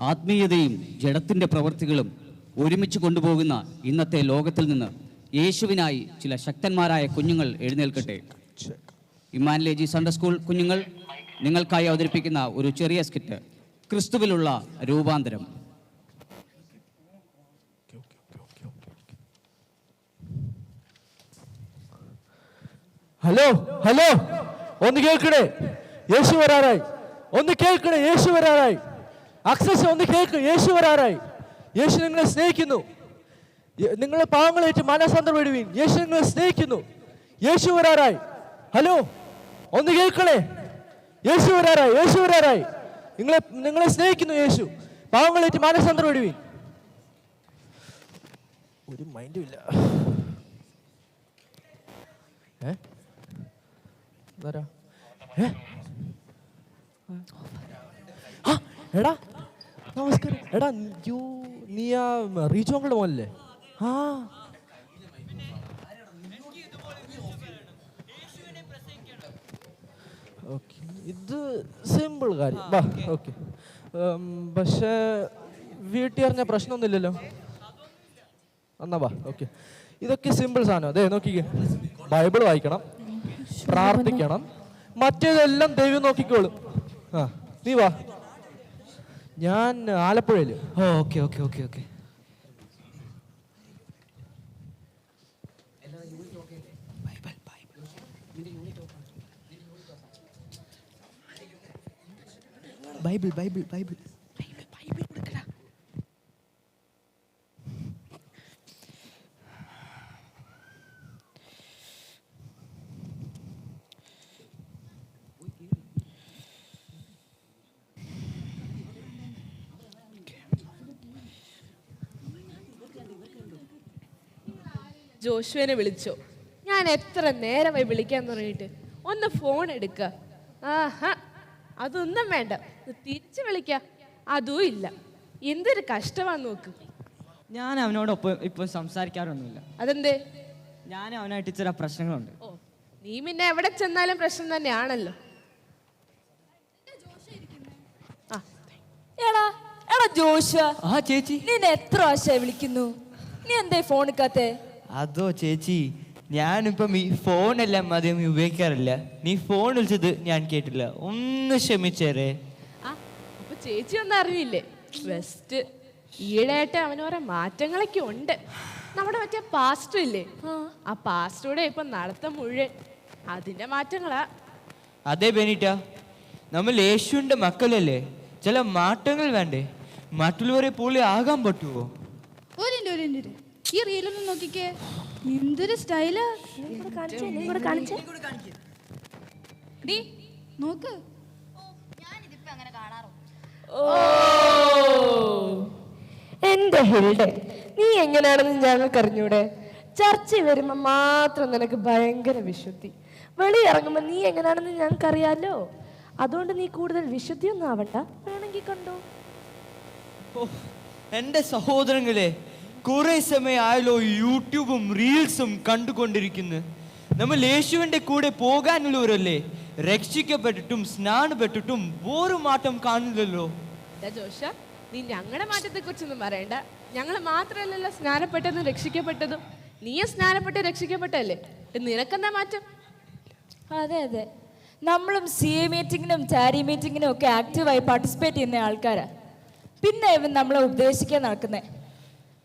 ആത്മീയതയും ജഡത്തിൻ്റെ പ്രവൃത്തികളും ഒരുമിച്ച് കൊണ്ടുപോകുന്ന ഇന്നത്തെ ലോകത്തിൽ നിന്ന് യേശുവിനായി ചില ശക്തന്മാരായ കുഞ്ഞുങ്ങൾ എഴുന്നേൽക്കട്ടെ. ഇമ്മാനുവേൽ സൺഡേ സ്കൂൾ കുഞ്ഞുങ്ങൾ നിങ്ങൾക്കായി അവതരിപ്പിക്കുന്ന ഒരു ചെറിയ സ്കിറ്റ്, ക്രിസ്തുവിലുള്ള രൂപാന്തരം. ഹലോ ഹലോ, ഒന്ന് കേൾക്കണേ, യേശു വരാറായി. ഒന്ന് കേൾക്കണേ, യേശു വരാറായി. അക്സസ് ഒന്ന് കേൾക്ക്, യേശു വരാറായി. യേശു നിങ്ങളെ സ്നേഹിക്കുന്നു. നിങ്ങളെ പാവങ്ങളേറ്റ് മാനസാന്തരം വിടുവീൻ. യേശു നിങ്ങളെ സ്നേഹിക്കുന്നു. യേശു വരാറായി. ഹലോ, ഒന്ന് കേൾക്കണേ, യേശു വരാറായി. യേശു വരാറായി. നിങ്ങളെ സ്നേഹിക്കുന്നു യേശു. പാവങ്ങളേറ്റ് മാനസാന്തരം വിടുവീൻ. ഒരു മൈൻഡും ഇല്ല. എടാ നമസ്കാരം. എടാ നീ ആ റീച്ചോങ്ങളുടെ മോനല്ലേ? ആ ഓക്കെ, ഇത് സിമ്പിൾ കാര്യം. വാ, ഓക്കെ. പക്ഷേ വീട്ടിൽ അറിഞ്ഞ പ്രശ്നമൊന്നുമില്ലല്ലോ. എന്നാ വാ, ഓക്കെ. ഇതൊക്കെ സിമ്പിൾ സാധനം. അതെ, നോക്കിക്കേ, ബൈബിൾ വായിക്കണം, പ്രാർത്ഥിക്കണം, മറ്റേതെല്ലാം ദൈവം നോക്കിക്കോളും. ആ, നീ വാ. ഞാൻ ആലപ്പുഴയില്. Okay okay okay okay. Bible Bible Bible Bible കൊടുക്കടാ. ജോഷുവിനെ വിളിച്ചോ? ഞാൻ എത്ര നേരമായി വിളിക്കാൻ തുടങ്ങിയിട്ട്. ഒന്ന് ഫോൺ എടുക്ക. ആഹാ, അതൊന്നും വേണ്ട, തിരിച്ചു വിളിക്ക, അതും ഇല്ല. എന്തൊരു കഷ്ടമാന്ന് നോക്ക്. ഞാൻ അവനോടൊപ്പം ഇപ്പൊ സംസാരിക്കാറൊന്നുമില്ല. അതെന്തേ? ഞാൻ അവനായിട്ട് ചില പ്രശ്നങ്ങളുണ്ട്. ഓ, നീ പിന്നെ എവിടെ ചെന്നാലും പ്രശ്നം തന്നെയാണല്ലോ. എടാ എടാ ജോഷുവ, ആ ചേച്ചി, നിന്നെ എത്ര പ്രാവശ്യമായി വിളിക്കുന്നു, നീ എന്തേ ഫോൺ എടുക്കാത്തെ? അതോ ചേച്ചി, ഞാനിപ്പം ഈ ഫോണെല്ലാം അധികം ഉപയോഗിക്കാറില്ല. നീ ഫോൺ വിളിച്ചത് ഞാൻ കേട്ടില്ല, ഒന്ന് ക്ഷമിച്ചേരേ. അപ്പൊ ചേച്ചി ഒന്നും അറിയില്ലേ? ബെസ്റ്റ്. ഈയിടെയായിട്ട് അവനോരോ മാറ്റങ്ങളൊക്കെ ഉണ്ട്. നമ്മുടെ മറ്റേ പാസ്റ്റർ ഇല്ലേ, ആ പാസ്റ്ററുടെ ഇപ്പൊ നടത്തം മുഴുവൻ അതിന്റെ മാറ്റങ്ങളാ. അതെ ബെനീറ്റ, നമ്മൾ യേശുവിന്റെ മക്കളല്ലേ, ചില മാറ്റങ്ങൾ വേണ്ടേ? മറ്റുള്ളവരെ പോലെ ആകാൻ പറ്റുമോ? ഈ റീലൊന്നും നോക്കിക്കേ, എന്തൊരു സ്റ്റൈലാ. നോക്ക്. എന്റെ ഹിൽഡെ, നീ എങ്ങനെയാണെന്ന് ഞങ്ങൾക്ക് അറിഞ്ഞൂടെ? ചർച്ചയിൽ വരുമ്പോ മാത്രം നിനക്ക് ഭയങ്കര വിശുദ്ധി, വെളിയിറങ്ങുമ്പോ നീ എങ്ങനെയാണെന്ന് ഞങ്ങൾക്കറിയാലോ. അതുകൊണ്ട് നീ കൂടുതൽ വിശുദ്ധിയൊന്നും ആവണ്ട, വേണമെങ്കിൽ കണ്ടോ. എന്റെ സഹോദരങ്ങളെ, കുറെ സമയമായാലോ യൂട്യൂബും റീൽസും കണ്ടുകൊണ്ടിരിക്കുന്നു. നമ്മൾ യേശുവിന്റെ കൂടെ പോകാനുള്ളവരല്ലേ. രക്ഷിക്കപ്പെട്ടിട്ടും സ്നാനപ്പെട്ടിട്ടും ഒരു മാറ്റം കാണില്ലല്ലോ. ജോഷ, നീ ഞങ്ങളുടെ മാറ്റത്തെ കുറിച്ചൊന്നും പറയണ്ട. ഞങ്ങൾ മാത്രമല്ലല്ലോ സ്നാനപ്പെട്ടതും രക്ഷിക്കപ്പെട്ടതും. നീയും സ്നാനപ്പെട്ട് രക്ഷിക്കപ്പെട്ടല്ലേ, നിനക്കെന്താ മാറ്റം? അതെ അതെ, നമ്മളും CA മീറ്റിങ്ങിനും ചാരി മീറ്റിങ്ങിനും ഒക്കെ ആക്റ്റീവായി പാർട്ടിസിപ്പേറ്റ് ചെയ്യുന്ന ആൾക്കാരാ. പിന്നെ ഇവൻ നമ്മളെ ഉപദേശിക്കാൻ നടക്കുന്നേ.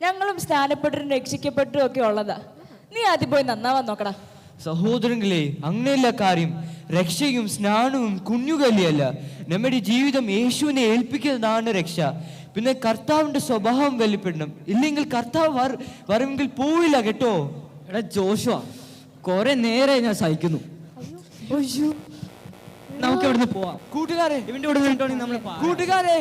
ഞങ്ങളും സ്നാനപ്പെട്ടും രക്ഷിക്കപ്പെട്ടും ഒക്കെ ഉള്ളതാ. നീ ആദ്യം പോയി നന്നാവാൻ നോക്കടാ. സഹോദരങ്ങളെ, അങ്ങനെയല്ല കാര്യം. രക്ഷയും സ്നാനവും കുഞ്ഞുകല്ലിയല്ല. നമ്മുടെ ജീവിതം യേശുവിനെ ഏൽപ്പിക്കുന്നതാണ് രക്ഷ. പിന്നെ കർത്താവിന്റെ സ്വഭാവം വെളിപ്പെടണം, ഇല്ലെങ്കിൽ കർത്താവ് വരുമെങ്കിൽ പോവില്ല കേട്ടോ. എടാ ജോഷുവ, കുറെ നേരെ ഞാൻ സഹിക്കുന്നു. നമുക്ക് ഇവിടുന്ന് പോവാം. കൂട്ടുകാരെ, ഇവന്റെ കൂടെ നിന്നിട്ടുണ്ടെങ്കിൽ നമ്മൾ കൂട്ടുകാരെ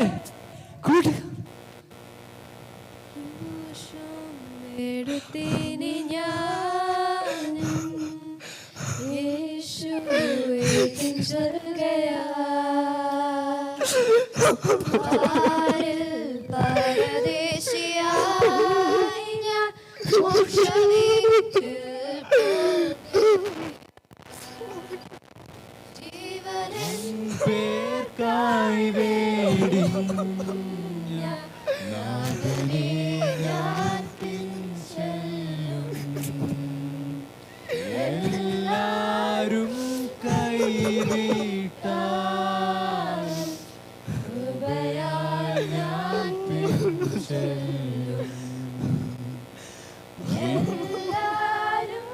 പേർക്കായി വേണ്ടി ചെല്ലും. എല്ലാരും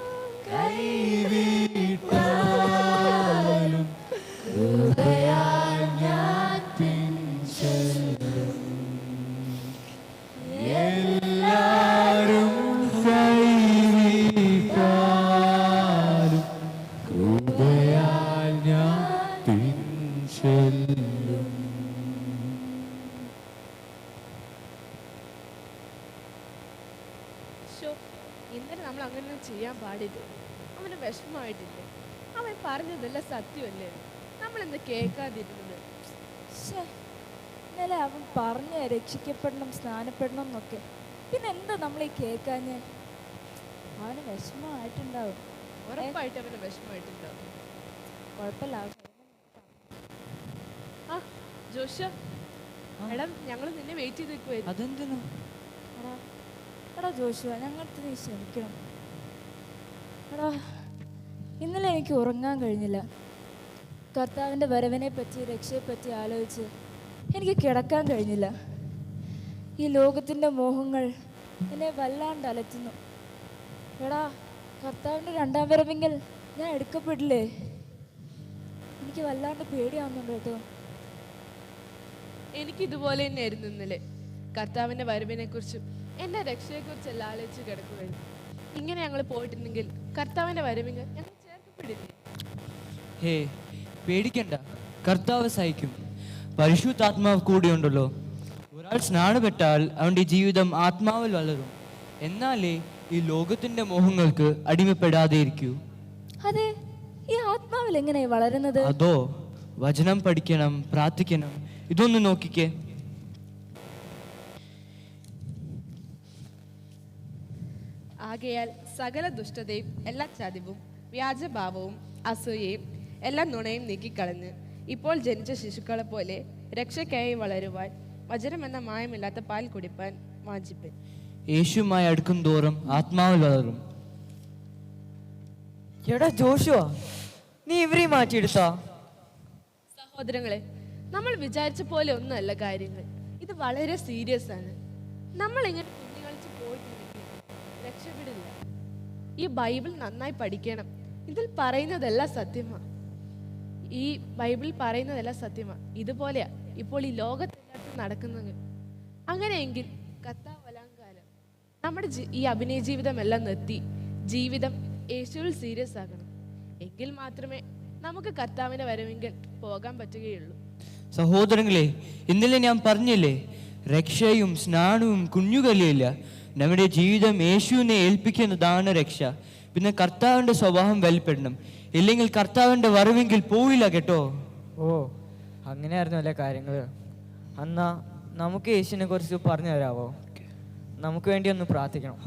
കൈവിട്ടാലും കൃപയാൽ ഞാൻ പിൻചെല്ലും. എല്ലാരും കൈവിട്ടാലും കൃപയാൽ ഞാൻ പിൻചെല്ലും. ശോ, ഇന്നലെ നമ്മൾ അങ്ങനെ ചെയ്യാൻ പാടില്ല. അവന് വിഷമമായിട്ടില്ലേ? അവൻ പറഞ്ഞതെല്ലാം സത്യമല്ലേ? നമ്മളിന്ന് കേൾക്കാതിരുന്നത്. ഇന്നലെ അവൻ പറഞ്ഞ രക്ഷിക്കപ്പെടണം സ്നാനപ്പെടണം എന്നൊക്കെ, പിന്നെ എന്താ നമ്മൾ ഈ കേൾക്കാഞ്ഞ്? അവന് വിഷമമായിട്ടുണ്ടാവും. ഉറപ്പായിട്ട് അവന് വിഷമമായിട്ടുണ്ടാവും. കുഴപ്പമില്ല. ആ ജോഷ, എടാ ഞങ്ങൾ നിന്നെ വെയിറ്റ് ചെയ്ത് നിൽക്കുവായിരുന്നു. അതെന്തിനാ? എടാ ജോഷുവ, ഞങ്ങൾക്ക് നീ ക്ഷമിക്കണം. എടാ ഇന്നലെ എനിക്ക് ഉറങ്ങാൻ കഴിഞ്ഞില്ല. കർത്താവിൻ്റെ വരവിനെ പറ്റി രക്ഷയെപ്പറ്റി ആലോചിച്ച് എനിക്ക് കിടക്കാൻ കഴിഞ്ഞില്ല. ഈ ലോകത്തിൻ്റെ മോഹങ്ങൾ എന്നെ വല്ലാണ്ട് അലറ്റുന്നു. എടാ കർത്താവിൻ്റെ രണ്ടാം വരവെങ്കിൽ ഞാൻ എടുക്കപ്പെടില്ലേ? എനിക്ക് വല്ലാണ്ട് പേടിയാവുന്നുണ്ട് കേട്ടോ. എനിക്ക് ഇതുപോലെ തന്നെയായിരുന്നു ഇന്നലെ. കർത്താവിന്റെ വരവിനെ കുറിച്ചും എന്റെ രക്ഷയെക്കുറിച്ചെല്ലാം ആലോചിച്ച് കിടക്കുമായിരുന്നു. ഇങ്ങനെ ഞങ്ങൾ പോയിട്ടുണ്ടെങ്കിൽ കർത്താവിന്റെ വരവിന് ഞങ്ങൾ ചേർക്കപ്പെടില്ലേ? ഹേ, പേടിക്കണ്ട, കർത്താവ് സഹിക്കും. പരിശുദ്ധാത്മാവ് കൂടിയുണ്ടല്ലോ. ഒരാൾ സ്നാനപ്പെട്ടാൽ അവൻ്റെ ജീവിതം ആത്മാവിൽ വളരും. എന്നാലേ ഈ ലോകത്തിന്റെ മോഹങ്ങൾക്ക് അടിമപ്പെടാതെ ഇരിക്കൂ. അതെ, ഈ ആത്മാവിൽ എങ്ങനെയാ വളരുന്നത്? അതോ വചനം പഠിക്കണം, പ്രാർത്ഥിക്കണം. ഇതൊന്ന് നോക്കിക്കേ. ആകയാൽ സകല ദുഷ്ടതയും എല്ലാ ചതിവും വ്യാജഭാവവും അസൂയയും എല്ലാ നുണയും നീക്കിക്കളഞ്ഞ് ഇപ്പോൾ ജനിച്ച ശിശുക്കളെ പോലെ രക്ഷയ്ക്കായി വളരുവാൻ വചനമെന്ന മായമില്ലാത്ത പാൽ കുടിപ്പാൻ വാഞ്ചിപ്പൻ. യേശുമായി അടുക്കും തോറും ആത്മാവിൽ വളരും. എടാ ജോഷുവ, നീ ഇവരെ മാറ്റിയെടുത്താ? സഹോദരങ്ങളെ, നമ്മൾ വിചാരിച്ച പോലെ ഒന്നുമല്ല കാര്യങ്ങൾ. ഇത് വളരെ സീരിയസ് ആണ്. നമ്മൾ ഇങ്ങനെ കുഞ്ഞുകളിച്ച് പോയിട്ടുണ്ടെങ്കിൽ രക്ഷപ്പെടില്ല. ഈ ബൈബിൾ നന്നായി പഠിക്കണം. ഇതിൽ പറയുന്നതെല്ലാം സത്യമാണ്. ഈ ബൈബിളിൽ പറയുന്നതെല്ലാം സത്യമാണ്. ഇതുപോലെയാ ഇപ്പോൾ ഈ ലോകത്തെല്ലായിടത്തും നടക്കുന്നത്. അങ്ങനെയെങ്കിൽ കർത്താവ് വരാൻകാലം നമ്മുടെ ഈ അഭിനയ ജീവിതം എല്ലാം നിർത്തി ജീവിതം യേശുവിൽ സീരിയസ് ആക്കണം. എങ്കിൽ മാത്രമേ നമുക്ക് കർത്താവിന്റെ വരവെങ്കിൽ പോകാൻ പറ്റുകയുള്ളൂ. സഹോദരങ്ങളെ, ഇന്നലെ ഞാൻ പറഞ്ഞില്ലേ, രക്ഷയും സ്നാനവും കുഞ്ഞുകലിയല്ല. നമ്മുടെ ജീവിതം യേശുവിനെ ഏൽപ്പിക്കുന്നതാണ് രക്ഷ. പിന്നെ കർത്താവിൻ്റെ സ്വഭാവം വെളിപ്പെടണം. ഇല്ലെങ്കിൽ കർത്താവിൻ്റെ വരവെങ്കിൽ പോയില്ല കേട്ടോ. ഓ, അങ്ങനെയായിരുന്നു അല്ലേ കാര്യങ്ങൾ? എന്നാ നമുക്ക് യേശുവിനെ കുറിച്ച് പറഞ്ഞു തരാവോ? നമുക്ക് വേണ്ടി ഒന്ന് പ്രാർത്ഥിക്കണം.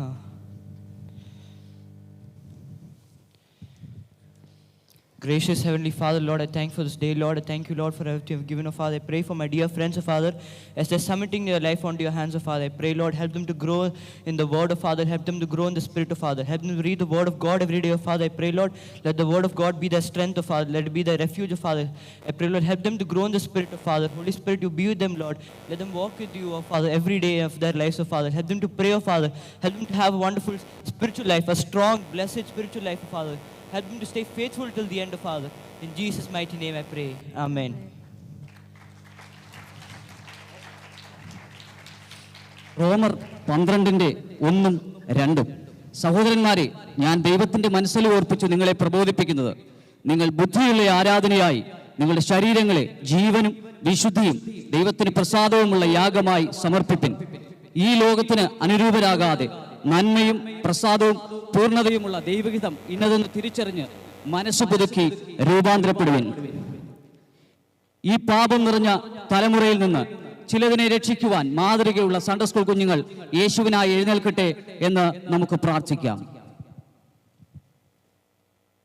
Gracious Heavenly Father, Lord, I thank you for this day. Lord, I thank you, Lord, for everything you have given, oh Father. I pray for my dear friends, oh Father, as they're submitting their life onto your hands, oh Father. I pray, Lord, help them to grow in the word, oh Father. Help them to grow in the spirit, oh Father. Help them to read the word of God every day, oh Father. I pray, Lord, let the word of God be their strength, oh Father. Let it be their refuge, oh Father. I pray, Lord, help them to grow in the spirit, oh Father. Holy Spirit, you be with them, Lord. Let them walk with you, oh Father, every day of their lives, oh Father. Help them to pray, oh Father. Help them to have a wonderful spiritual life, a strong, blessed spiritual life, oh Father. Help them to stay faithful till the end, oh Father. In Jesus' mighty name I pray. Amen. റോമർ 12:1-2. സഹോദരന്മാരെ, ഞാൻ ദൈവത്തിന്റെ മനസ്സിൽ ഓർപ്പിച്ച് നിങ്ങളെ പ്രബോധിപ്പിക്കുന്നത്, നിങ്ങൾ ബുദ്ധിയുള്ള ആരാധനയായി നിങ്ങളുടെ ശരീരങ്ങളെ ജീവനും വിശുദ്ധിയും ദൈവത്തിന് പ്രസാദവുമുള്ള യാഗമായി സമർപ്പിപ്പിൻ. ഈ ലോകത്തിന് അനുരൂപരാകാതെ നന്മയും പ്രസാദവും പൂർണ്ണതയുമുള്ള ദൈവഹിതം ഇന്നതെന്ന് തിരിച്ചറിഞ്ഞ് മനസ്സ് പുതുക്കി രൂപാന്തരപ്പെടുവിൻ. ഈ പാപം നിറഞ്ഞ തലമുറയിൽ നിന്ന് ചിലതിനെ രക്ഷിക്കുവാൻ മാതൃകയുള്ള സൺഡേ സ്കൂൾ കുഞ്ഞുങ്ങൾ യേശുവിനായി എഴുന്നേൽക്കട്ടെ എന്ന് നമുക്ക് പ്രാർത്ഥിക്കാം.